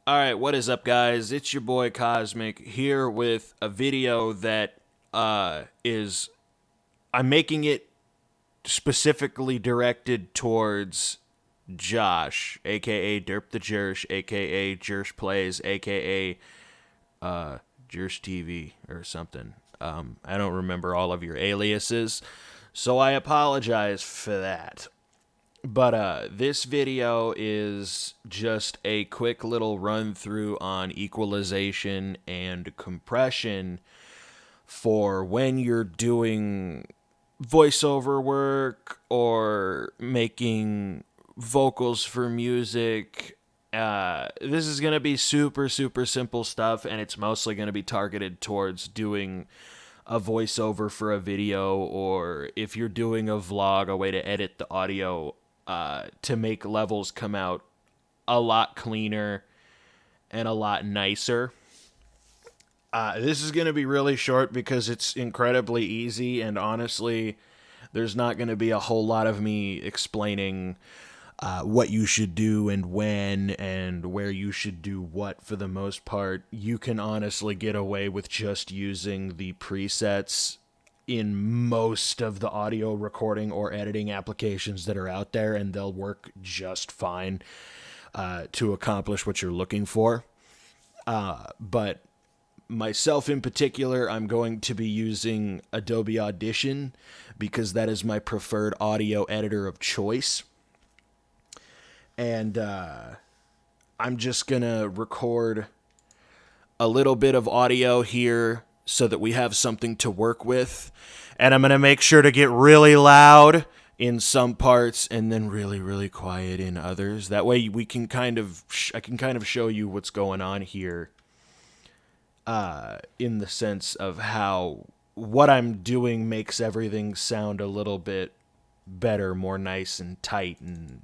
Alright, what is up, guys? It's your boy Cosmic here with a video that is. I'm making it specifically directed towards Josh, aka Derp the Jersh, aka Jersh Plays, aka Jersh TV or something. I don't remember all of your aliases, so I apologize for that. But this video is just a quick little run through on equalization and compression for when you're doing voiceover work or making vocals for music. This is going to be super, super simple stuff, and it's mostly going to be targeted towards doing a voiceover for a video, or if you're doing a vlog, a way to edit the audio to make levels come out a lot cleaner and a lot nicer. This is going to be really short because it's incredibly easy, and honestly, there's not going to be a whole lot of me explaining what you should do and when and where you should do what. For the most part, you can honestly get away with just using the presets in most of the audio recording or editing applications that are out there, and they'll work just fine to accomplish what you're looking for. But myself in particular, I'm going to be using Adobe Audition because that is my preferred audio editor of choice. And I'm just going to record a little bit of audio here so that we have something to work with. And I'm going to make sure to get really loud in some parts and then really, really quiet in others. That way we can I can kind of show you what's going on here in the sense of how what I'm doing makes everything sound a little bit better, more nice and tight, and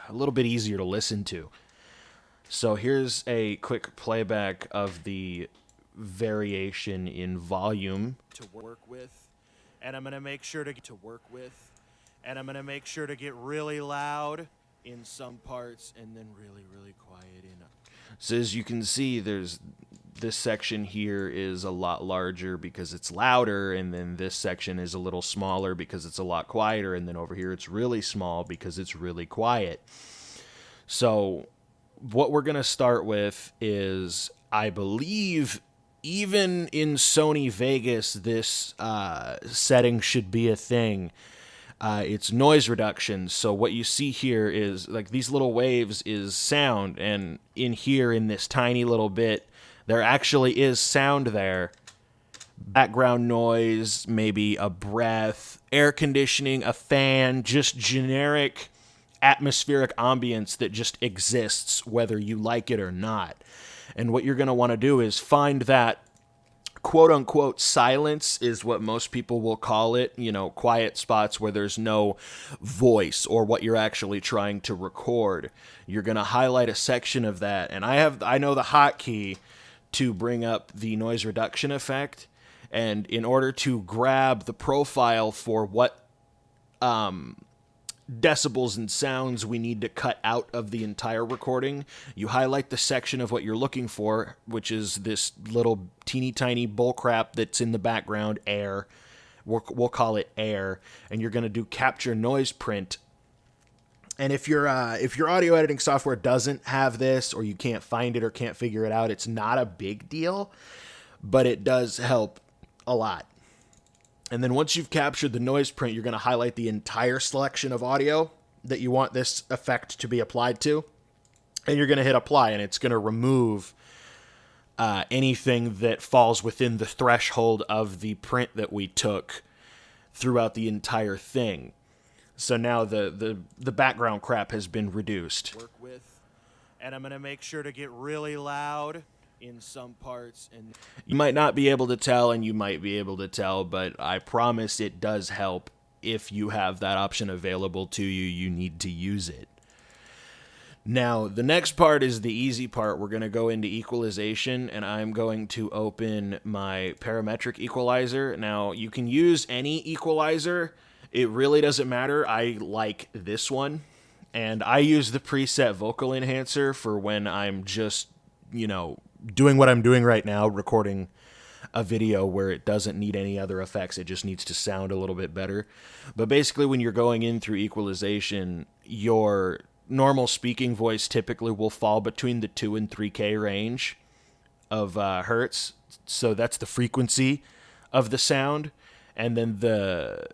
a little bit easier to listen to. So here's a quick playback of the variation in volume to work with, and I'm going to make sure to get really loud in some parts and then really, really quiet in others. So as you can see, this section here is a lot larger because it's louder, and then this section is a little smaller because it's a lot quieter, and then over here it's really small because it's really quiet. So what we're going to start with is, I believe, even in Sony Vegas, this setting should be a thing. It's noise reduction. So what you see here is like these little waves is sound, and in here in this tiny little bit, there actually is sound there. Background noise, maybe a breath, air conditioning, a fan, just generic atmospheric ambience that just exists whether you like it or not. And what you're going to want to do is find that quote unquote silence, is what most people will call it, quiet spots where there's no voice or what you're actually trying to record. You're going to highlight a section of that, and I know the hotkey to bring up the noise reduction effect, and in order to grab the profile for what decibels and sounds we need to cut out of the entire recording, you highlight the section of what you're looking for, which is this little teeny tiny bullcrap that's in the background, air. We'll call it air, and you're going to do capture noise print. And if your audio editing software doesn't have this, or you can't find it or can't figure it out, it's not a big deal, but it does help a lot. And then once you've captured the noise print, you're going to highlight the entire selection of audio that you want this effect to be applied to, and you're going to hit apply, and it's going to remove anything that falls within the threshold of the print that we took throughout the entire thing. So now the background crap has been reduced. Work with, and I'm going to make sure to get really loud in some parts, and you might not be able to tell, and you might be able to tell, but I promise it does help. If you have that option available to you, you need to use it. Now, the next part is the easy part. We're going to go into equalization, and I'm going to open my parametric equalizer. Now, you can use any equalizer. It really doesn't matter. I like this one, and I use the preset vocal enhancer for when I'm just doing what I'm doing right now, recording a video where it doesn't need any other effects. It just needs to sound a little bit better. But basically, when you're going in through equalization, your normal speaking voice typically will fall between the 2 and 3K range of hertz. So that's the frequency of the sound. And then the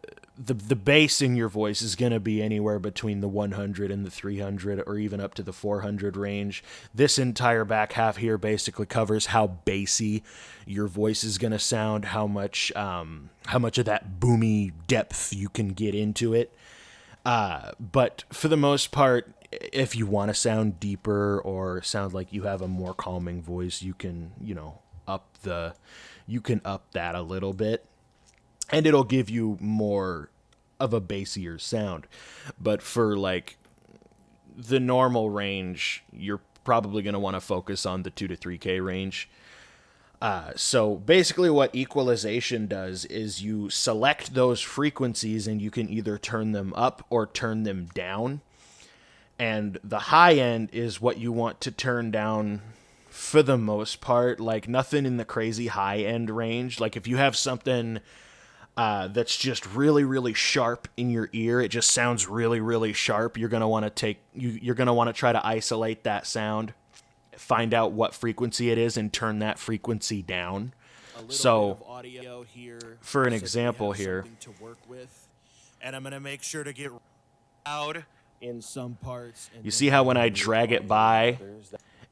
bass in your voice is going to be anywhere between the 100 and the 300 or even up to the 400 range. This entire back half here basically covers how bassy your voice is going to sound, how much of that boomy depth you can get into it. But for the most part, if you want to sound deeper or sound like you have a more calming voice, you can, up that a little bit. And it'll give you more of a bassier sound. But for like the normal range, you're probably going to want to focus on the 2 to 3K range. So basically what equalization does is you select those frequencies and you can either turn them up or turn them down. And the high end is what you want to turn down for the most part. Like nothing in the crazy high end range. Like if you have something that's just really, really sharp in your ear. It just sounds really, really sharp. You're gonna want to try to isolate that sound, find out what frequency it is, and turn that frequency down. So, for an example here, and I'm gonna make sure to get loud in some parts. You see how when I drag it by,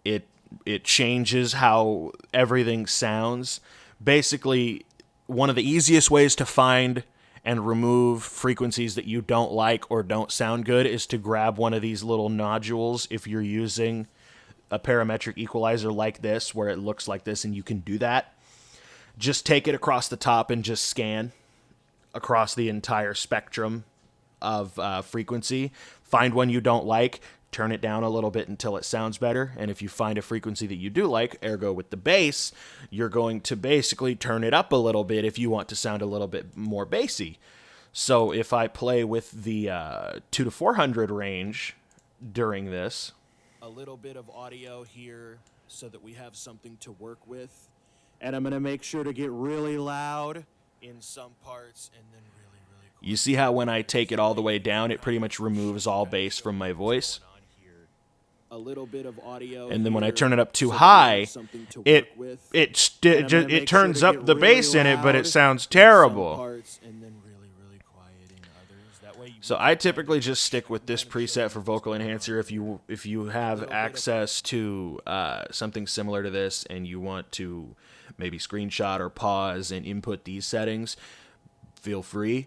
it changes how everything sounds. Basically, one of the easiest ways to find and remove frequencies that you don't like or don't sound good is to grab one of these little nodules if you're using a parametric equalizer like this, where it looks like this, and you can do that. Just take it across the top and just scan across the entire spectrum of frequency. Find one you don't like, turn it down a little bit until it sounds better. And if you find a frequency that you do like, ergo with the bass, you're going to basically turn it up a little bit if you want to sound a little bit more bassy. So if I play with the 2 to 400 range during this, a little bit of audio here so that we have something to work with. And I'm going to make sure to get really loud in some parts and then really, really quiet. You see how when I take it all the way down, it pretty much removes all bass from my voice? A little bit of audio, and then when I turn it up too high, it turns up the bass in it, but it sounds terrible. So I typically just stick with this preset for vocal enhancer. If you have access to something similar to this and you want to maybe screenshot or pause and input these settings, feel free.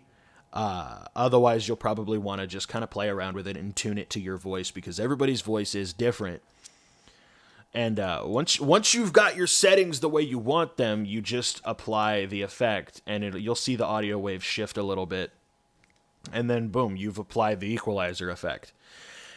Otherwise, you'll probably want to just kind of play around with it and tune it to your voice, because everybody's voice is different. And once you've got your settings the way you want them, you just apply the effect, and you'll see the audio waves shift a little bit. And then, boom, you've applied the equalizer effect.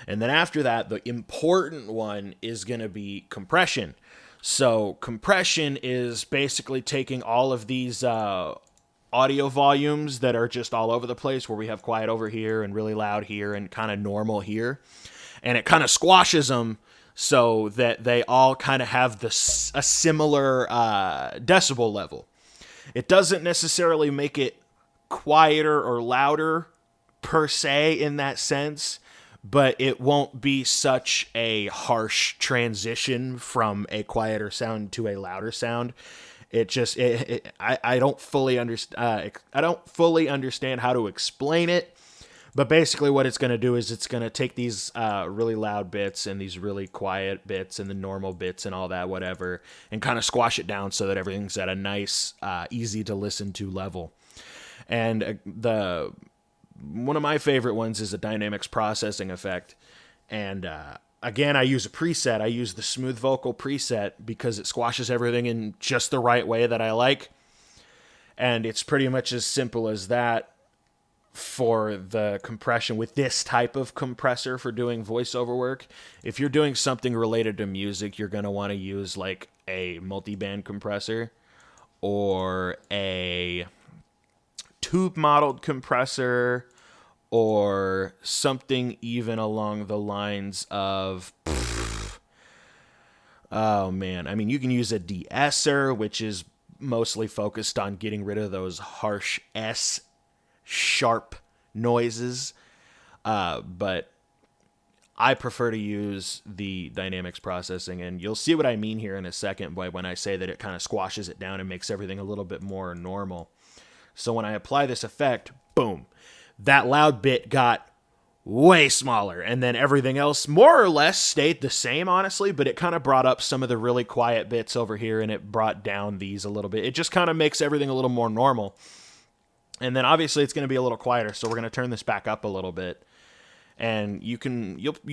And then after that, the important one is going to be compression. So compression is basically taking all of these audio volumes that are just all over the place, where we have quiet over here and really loud here and kind of normal here, and it kind of squashes them so that they all kind of have a similar decibel level. It doesn't necessarily make it quieter or louder per se in that sense, but it won't be such a harsh transition from a quieter sound to a louder sound. I don't fully understand. I don't fully understand how to explain it, but basically what it's going to do is it's going to take these really loud bits and these really quiet bits and the normal bits and all that whatever, and kind of squash it down so that everything's at a nice, easy to listen to level. And one of my favorite ones is a dynamics processing effect, and again, I use a preset. I use the smooth vocal preset because it squashes everything in just the right way that I like. And it's pretty much as simple as that for the compression with this type of compressor for doing voiceover work. If you're doing something related to music, you're going to want to use like a multi-band compressor or a tube-modeled compressor, or something even along the lines of, Oh man, I mean, you can use a de-esser, which is mostly focused on getting rid of those harsh S sharp noises. But I prefer to use the dynamics processing, and you'll see what I mean here in a second by when I say that it kind of squashes it down and makes everything a little bit more normal. So when I apply this effect, boom, that loud bit got way smaller, and then everything else more or less stayed the same, honestly, but it kind of brought up some of the really quiet bits over here, and it brought down these a little bit. It just kind of makes everything a little more normal. And then obviously it's going to be a little quieter, so we're going to turn this back up a little bit. And you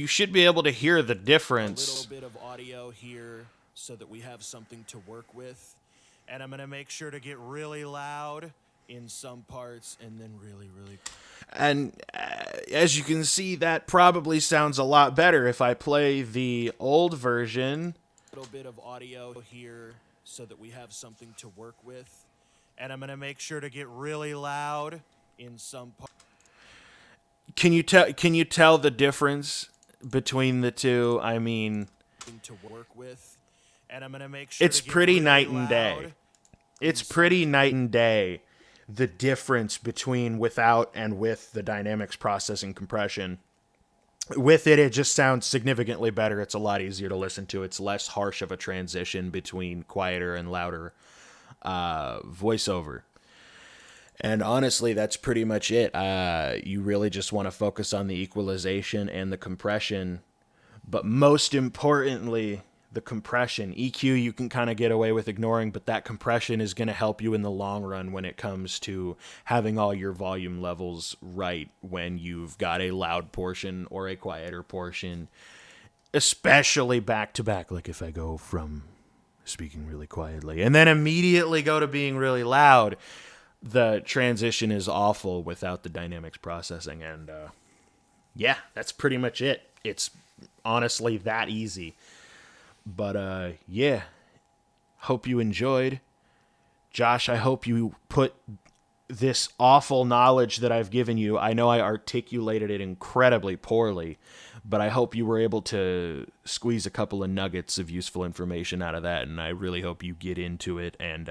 should be able to hear the difference. A little bit of audio here so that we have something to work with. And I'm going to make sure to get really loud in some parts and then really, really... And as you can see, that probably sounds a lot better if I play the old version. A little bit of audio here so that we have something to work with. And I'm going to make sure to get really loud in some parts. Can you tell the difference between the two? I mean, to work with, and I'm gonna make sure it's pretty night and day. It's pretty night and day, the difference between without and with the dynamics processing compression. With it, it just sounds significantly better. It's a lot easier to listen to. It's less harsh of a transition between quieter and louder voiceover. And honestly, that's pretty much it. You really just want to focus on the equalization and the compression. But most importantly, the compression. EQ you can kind of get away with ignoring, but that compression is going to help you in the long run when it comes to having all your volume levels right when you've got a loud portion or a quieter portion. Especially back to back, like if I go from speaking really quietly and then immediately go to being really loud. The transition is awful without the dynamics processing, and yeah, that's pretty much it. It's honestly that easy. But yeah, hope you enjoyed. Josh, I hope you put this awful knowledge that I've given you, I know I articulated it incredibly poorly, but I hope you were able to squeeze a couple of nuggets of useful information out of that, and I really hope you get into it and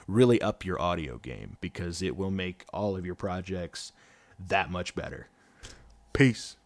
really up your audio game, because it will make all of your projects that much better. Peace.